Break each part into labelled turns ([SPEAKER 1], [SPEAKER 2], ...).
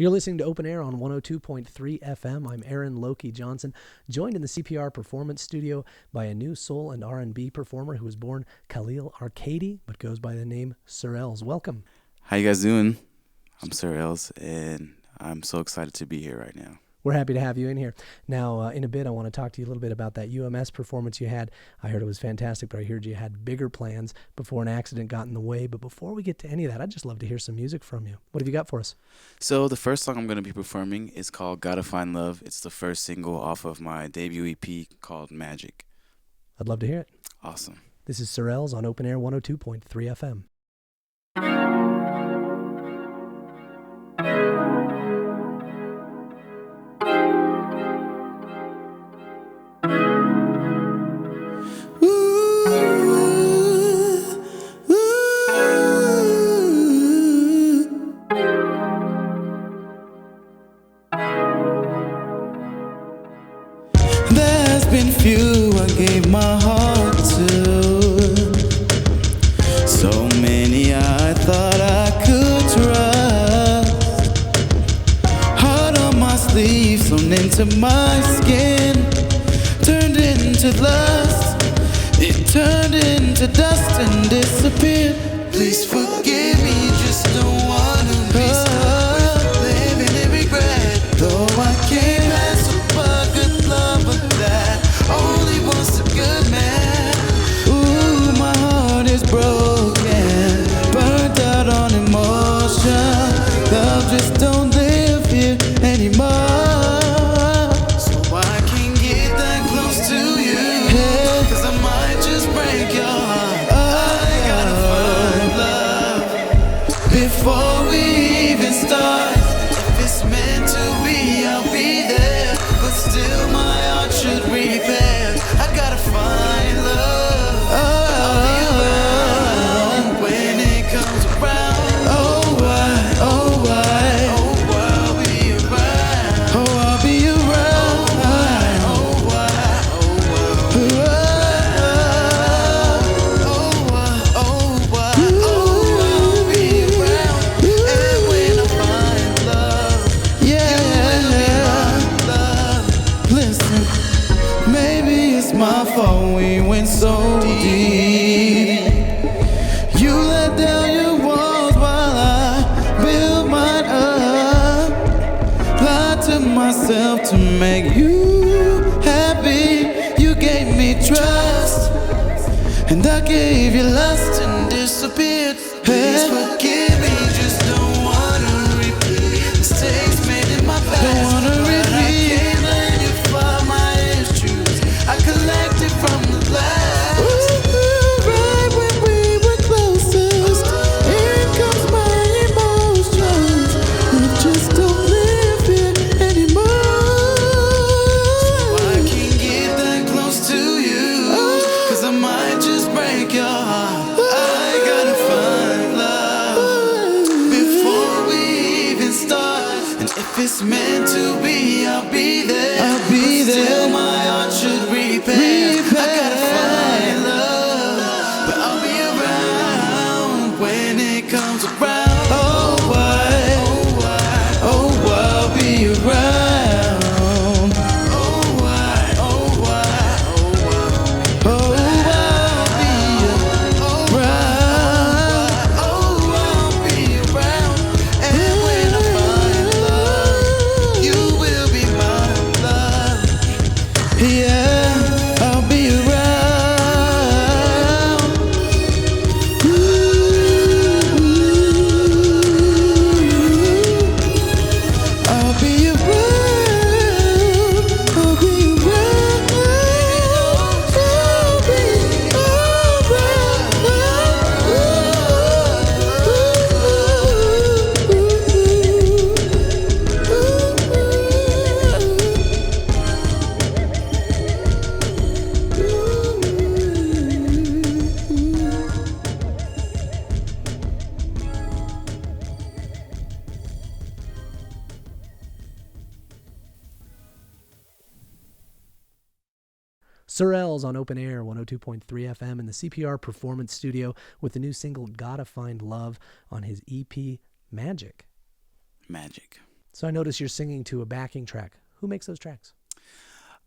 [SPEAKER 1] You're listening to Open Air on 102.3 FM. I'm Aaron Loki Johnson, joined in the CPR Performance Studio by a new soul and R&B performer who was born Khalil Arkady, but goes by the name Sur Ellz. Welcome.
[SPEAKER 2] How you guys doing? I'm Sur Ellz, and I'm so excited to be here right now.
[SPEAKER 1] We're happy to have you in here. Now, in a bit, I want to talk to you a little bit about that UMS performance you had. I heard it was fantastic, but I heard you had bigger plans before an accident got in the way. But before we get to any of that, I'd just love to hear some music from you. What have you got for us?
[SPEAKER 2] So the first song I'm going to be performing is called Gotta Find Love. It's the first single off of my debut EP called Magic.
[SPEAKER 1] I'd love to hear it.
[SPEAKER 2] Awesome.
[SPEAKER 1] This is Sur Ellz on Open Air 102.3 FM.
[SPEAKER 3] There's been few I gave my heart to, so many I thought I could trust. Heart on my sleeve, sewn into my skin, turned into lust. It turned into dust and disappeared. Please forgive me, just don't wanna be stuck with living in regret. Though I can't mess up a good lover that only wants a good man. Ooh, my heart is broken, burnt out on emotion. Love just don't live here anymore. So I can't get that close to you, hey, 'cause I might just break your heart. I gotta find love before we even start. If it's meant to be, I'll be there, but still my heart should repair. I gotta find love. I'll be around when it comes around. Oh why, oh why, oh why, I'll be around. Oh, I'll be around. Oh why, oh why, oh why, oh why, I'll be around. And when I find love, yeah, you will be my love. Listen, maybe it's my fault we went so deep. You let down your walls while I built mine up. Lied to myself to make you happy. You gave me trust, and I gave you lust and disappeared. Please forgive me, just don't wanna repeat mistakes made in my past. Don't wanna repeat. I can't let you find my issues. I collected from the last. Right when we were closest, in comes my emotions. I just don't live here anymore. So I can't get that close to you, 'cause I might just break your heart. I gotta find love before we even start. And if it's meant to be, I'll be there. I'll be there. Still my heart should repair. I gotta find love, but I'll be around when it comes around. Oh why, oh why, oh why, I'll be around. Oh why, oh why, oh why, oh why, I'll be around. Oh why, I'll be around. And when I find love, you will be my love. Yeah, I'll be around. Ooh, I'll be around. I'll be around. I'll be
[SPEAKER 1] Sur Ellz on Open Air 102.3 FM in the CPR Performance Studio with the new single Gotta Find Love on his EP Magic.
[SPEAKER 2] Magic.
[SPEAKER 1] So I notice you're singing to a backing track. Who makes those tracks?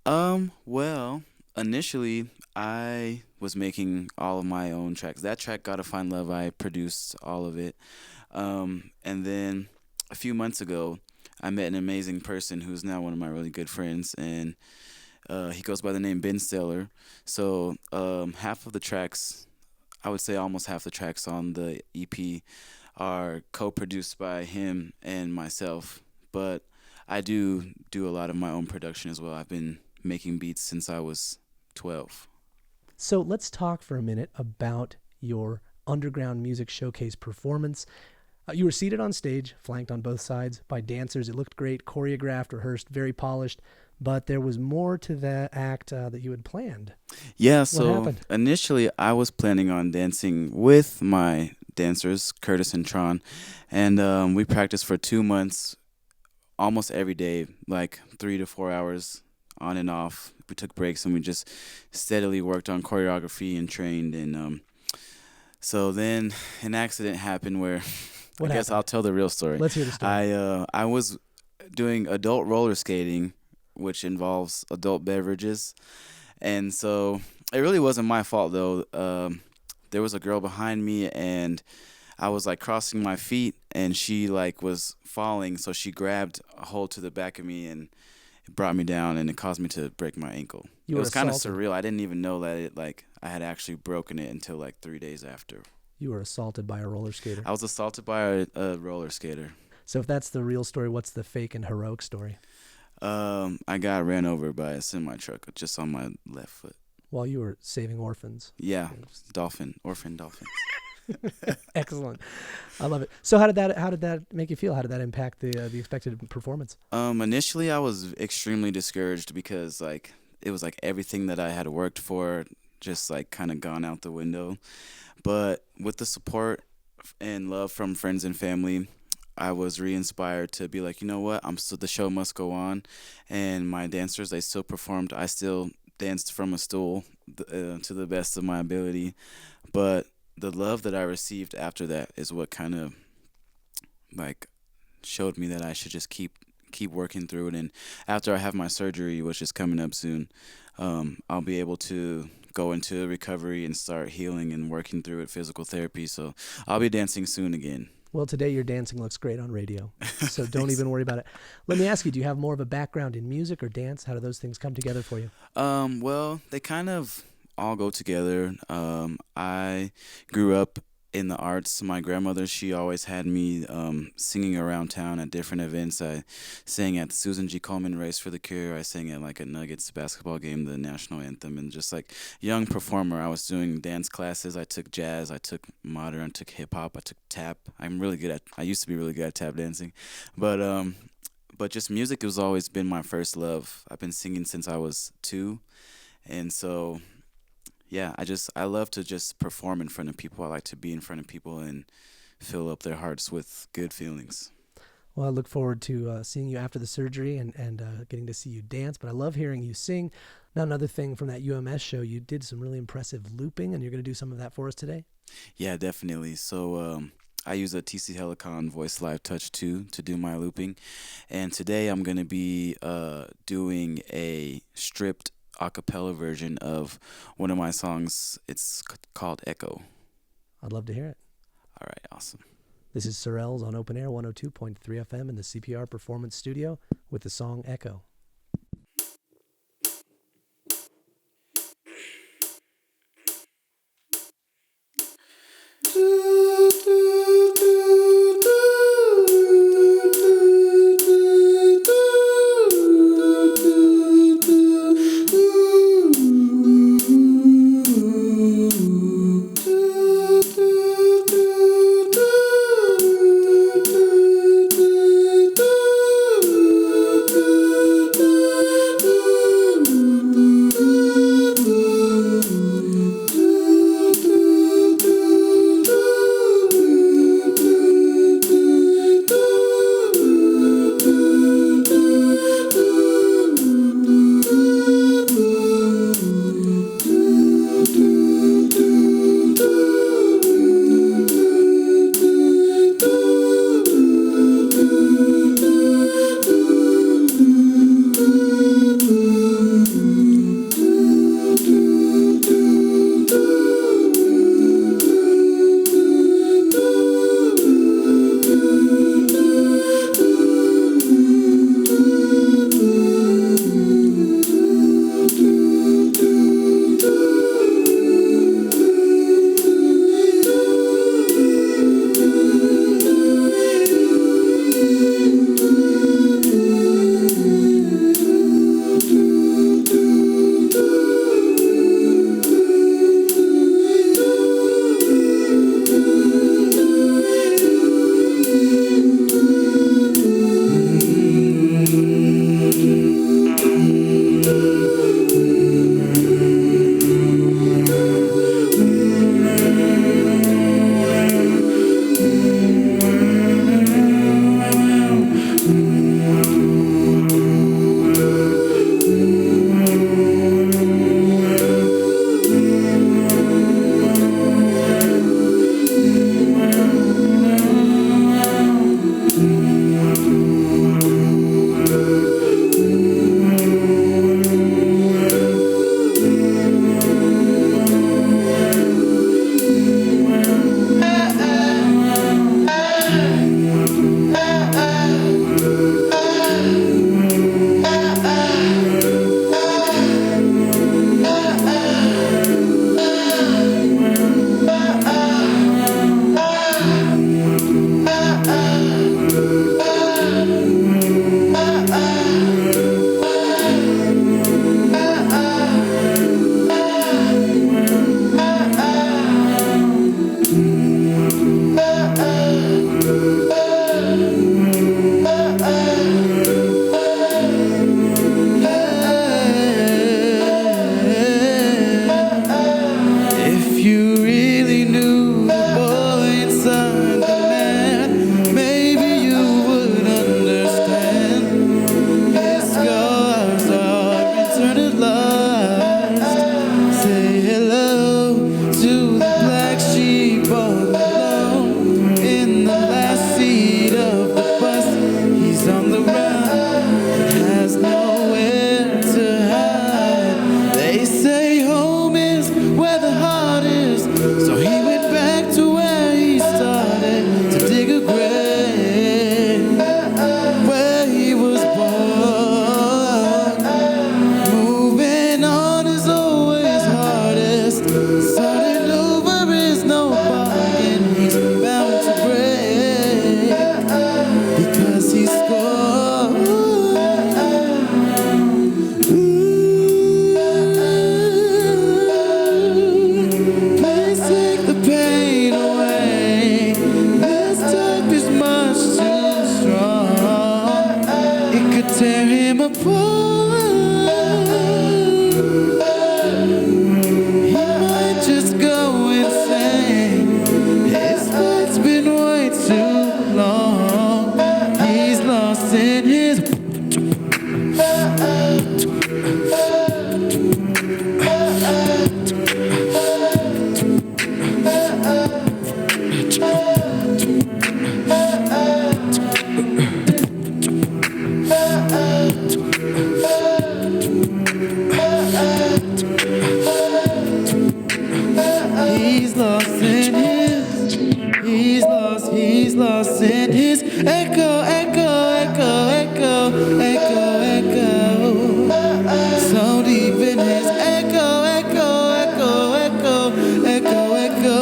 [SPEAKER 2] Well, initially I was making all of my own tracks. That track, Gotta Find Love, I produced all of it. And then a few months ago, I met an amazing person who's now one of my really good friends, and he goes by the name Ben Steller. So half of the tracks, I would say almost half the tracks on the EP are co-produced by him and myself. But I do a lot of my own production as well. I've been making beats since I was 12.
[SPEAKER 1] So let's talk for a minute about your Underground Music Showcase performance. You were seated on stage, flanked on both sides by dancers. It looked great, choreographed, rehearsed, very polished, but there was more to the act that you had planned.
[SPEAKER 2] Yeah,
[SPEAKER 1] What
[SPEAKER 2] so
[SPEAKER 1] happened?
[SPEAKER 2] initially I was planning on dancing with my dancers, Curtis and Tron, and we practiced for 2 months, almost every day, like 3 to 4 hours on and off. We took breaks and we just steadily worked on choreography and trained. And so then an accident happened where
[SPEAKER 1] What
[SPEAKER 2] I guess
[SPEAKER 1] happened?
[SPEAKER 2] I'll tell the real story.
[SPEAKER 1] Let's hear the story.
[SPEAKER 2] I was doing adult roller skating, which involves adult beverages, and so it really wasn't my fault though. There was a girl behind me, and I was like crossing my feet, and she like was falling, so she grabbed a hold to the back of me, and it brought me down, and it caused me to break my ankle.
[SPEAKER 1] You
[SPEAKER 2] It
[SPEAKER 1] were
[SPEAKER 2] was kind of
[SPEAKER 1] assaulted.
[SPEAKER 2] surreal. I didn't even know that I had actually broken it until like 3 days after.
[SPEAKER 1] You were assaulted by a roller skater.
[SPEAKER 2] I was assaulted by a roller skater.
[SPEAKER 1] So if that's the real story, what's the fake and heroic story?
[SPEAKER 2] I got ran over by a semi truck just on my left foot.
[SPEAKER 1] While you were saving orphans.
[SPEAKER 2] Yeah, orphan dolphins.
[SPEAKER 1] Excellent. I love it. So how did that make you feel? How did that impact the expected performance?
[SPEAKER 2] Initially I was extremely discouraged because like it was like everything that I had worked for just like kind of gone out the window. But with the support and love from friends and family, I was re-inspired to be like, you know what, the show must go on, and my dancers, they still performed. I still danced from a stool to the best of my ability, but the love that I received after that is what kind of like showed me that I should just keep working through it. And after I have my surgery, which is coming up soon, I'll be able to go into recovery and start healing and working through it, physical therapy. So I'll be dancing soon again.
[SPEAKER 1] Well, today your dancing looks great on radio, so don't even worry about it. Let me ask you, do you have more of a background in music or dance? How do those things come together for you?
[SPEAKER 2] Well, they kind of all go together. I grew up in the arts. My grandmother, she always had me singing around town at different events. I sang at the Susan G. Komen Race for the Cure. I sang at like a Nuggets basketball game, the national anthem, and just like young performer. I was doing dance classes. I took jazz. I took modern. I took hip hop. I took tap. I used to be really good at tap dancing, but just music has always been my first love. I've been singing since I was 2, and so. Yeah, I love to just perform in front of people. I like to be in front of people and fill up their hearts with good feelings.
[SPEAKER 1] Well, I look forward to seeing you after the surgery and getting to see you dance, but I love hearing you sing. Now, another thing from that UMS show, you did some really impressive looping, and you're going to do some of that for us today?
[SPEAKER 2] Yeah, definitely. So I use a TC Helicon Voice Live Touch 2 to do my looping. And today I'm going to be doing a stripped a cappella version of one of my songs. It's called Echo.
[SPEAKER 1] I'd love to hear it.
[SPEAKER 2] All right, awesome.
[SPEAKER 1] This is Sur Ellz on OpenAir 102.3 FM in the CPR Performance Studio with the song Echo.
[SPEAKER 3] tear him apart. He might just go insane. His fight's been way too long. He's lost in his. He's lost in his echo, echo, echo, echo, echo, echo. So deep in his echo, echo, echo, echo, echo, echo.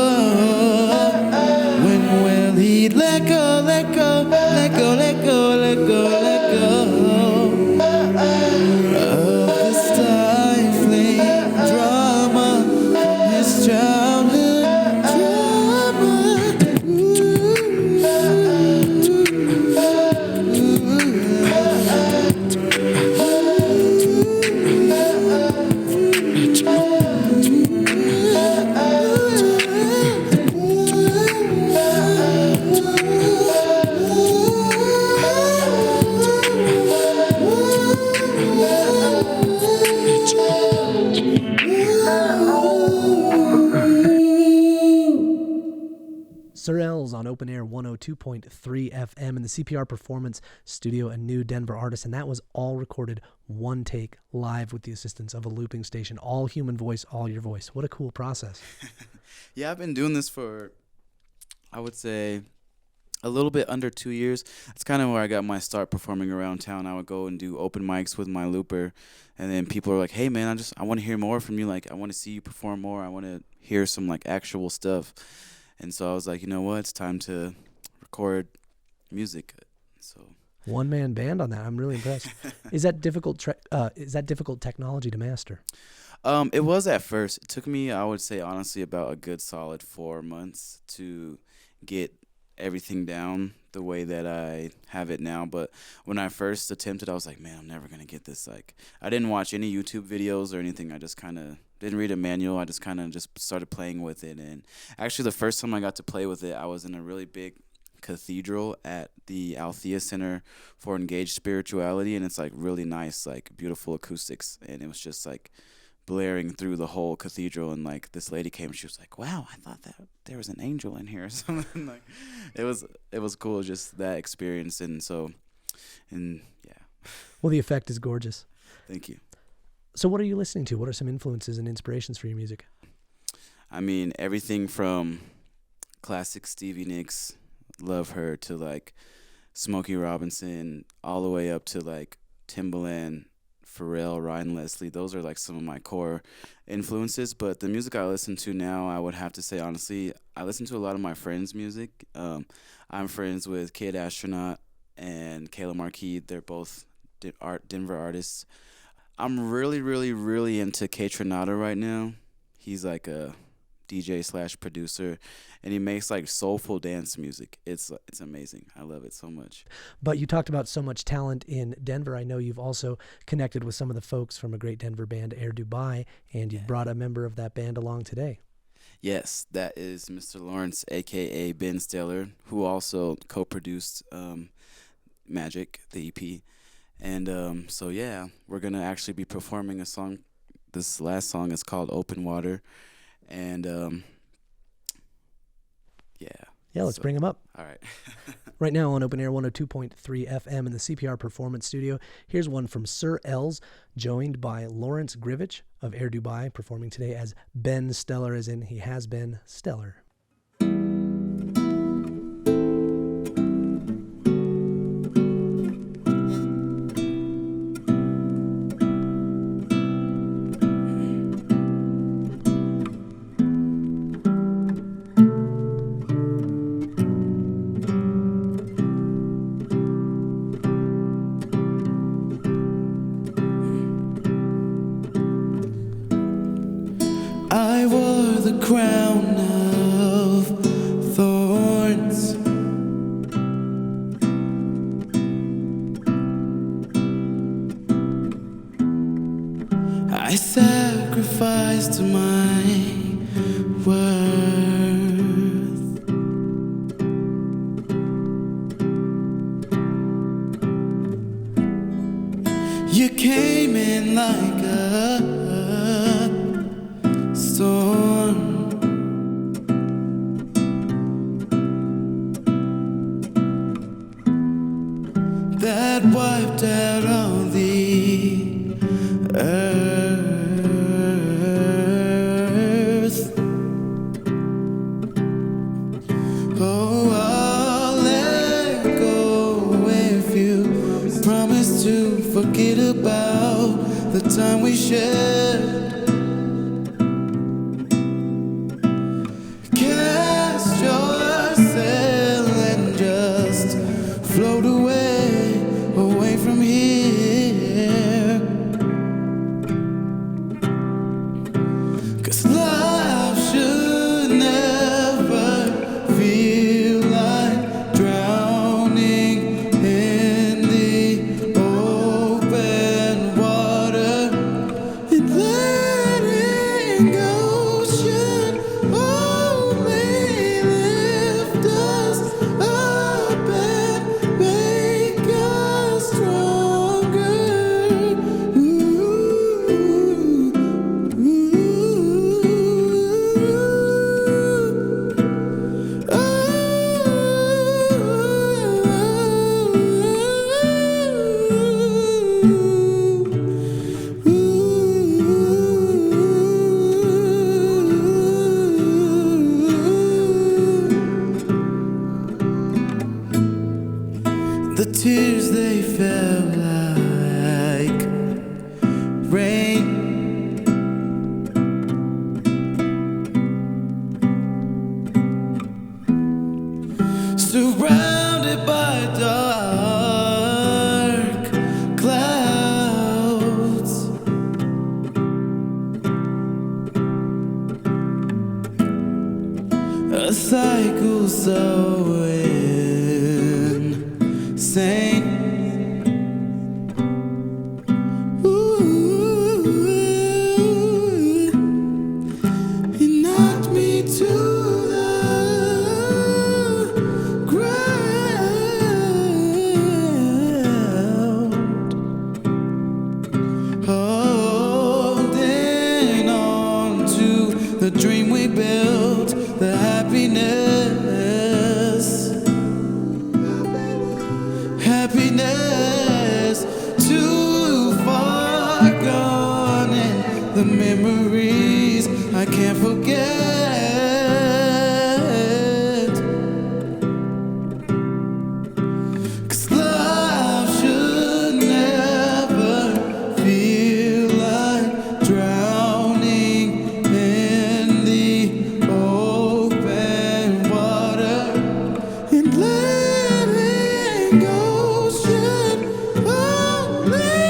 [SPEAKER 3] When will he let go, let go, let go, let go, let go, let go of the stifling drama from his childhood drama?
[SPEAKER 1] Sur Ellz on OpenAir 102.3 FM in the CPR Performance Studio, a new Denver artist, and that was all recorded one take live with the assistance of a looping station. All human voice, all your voice. What a cool process.
[SPEAKER 2] Yeah, I've been doing this for, I would say, a little bit under 2 years. That's kind of where I got my start performing around town. I would go and do open mics with my looper, and then people are like, hey, man, I want to hear more from you. Like, I want to see you perform more. I want to hear some, like, actual stuff. And so I was like, you know what? It's time to record music. So
[SPEAKER 1] One-man band on that. I'm really impressed. Is that difficult? Is that difficult technology to master?
[SPEAKER 2] It was at first. It took me, I would say, honestly, about a good solid 4 months to get everything down the way that I have it now. But when I first attempted, I was like, man, I'm never going to get this. Like, I didn't watch any YouTube videos or anything. I just kind of didn't read a manual. I just kind of just started playing with it. And actually, the first time I got to play with it, I was in a really big cathedral at the Althea Center for Engaged Spirituality. And it's like really nice, like beautiful acoustics. And it was just like blaring through the whole cathedral, and like this lady came and she was like, wow, I thought that there was an angel in here or something. Like it was cool, just that experience. And yeah.
[SPEAKER 1] Well, the effect is gorgeous.
[SPEAKER 2] Thank you.
[SPEAKER 1] So what are you listening to? What are some influences and inspirations for your music?
[SPEAKER 2] I mean, everything from classic Stevie Nicks, love her, to like Smokey Robinson, all the way up to like Timbaland, Pharrell, Ryan Leslie. Those are like some of my core influences. But the music I listen to now, I would have to say, honestly, I listen to a lot of my friends' music. I'm friends with Kid Astronaut and Kayla Marquis. They're both Denver artists. I'm really, really, really into K Tronada right now. He's like a DJ / producer, and he makes like soulful dance music. It's amazing. I love it so much.
[SPEAKER 1] But you talked about so much talent in Denver. I know you've also connected with some of the folks from a great Denver band, Air Dubai, and you've brought a member of that band along today.
[SPEAKER 2] Yes, that is Mr. Lawrence, a.k.a. Ben Stiller, who also co-produced Magic, the EP. And so, yeah, we're going to actually be performing a song. This last song is called Open Water. And, yeah.
[SPEAKER 1] Yeah, let's bring him up.
[SPEAKER 2] All right.
[SPEAKER 1] Right now on OpenAir 102.3 FM in the CPR Performance Studio, here's one from Sur Ellz, joined by Lawrence Grivich of Air Dubai, performing today as Ben Stellar, as in he has been stellar.
[SPEAKER 3] I wore the crown of thorns. I sacrificed my worth. You came in like a storm. That wiped out all the earth. Oh, I'll let go if you promise to forget about the time we shared. Cast your sail and just float away, away from here. 'Cause life should never feel like drowning in the open water and letting go should only lift us up and make us stronger. The tears, they fell like rain. Surrounded by dark clouds. A cycle so insane. Ooh, you knocked me to the ground. Holding on to the dream we built, the happiness. Happiness too far gone, and the memories I can't forget. 'Cause life should never feel like drowning in the open water and letting go should only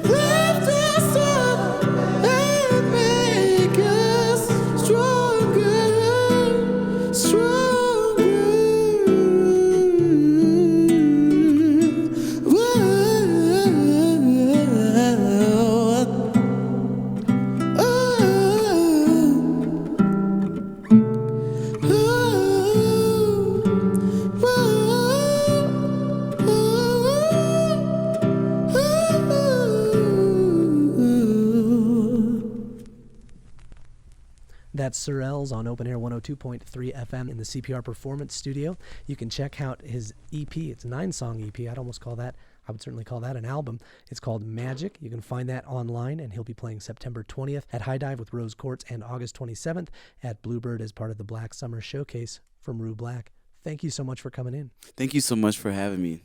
[SPEAKER 3] lift us up and make us stronger, stronger.
[SPEAKER 1] That's Sur Ellz on OpenAir 102.3 FM in the CPR Performance Studio. You can check out his EP. It's a 9-song EP. I would certainly call that an album. It's called Magic. You can find that online, and he'll be playing September 20th at High Dive with Rose Quartz and August 27th at Bluebird as part of the Black Summer Showcase from Rue Black. Thank you so much for coming in.
[SPEAKER 2] Thank you so much for having me.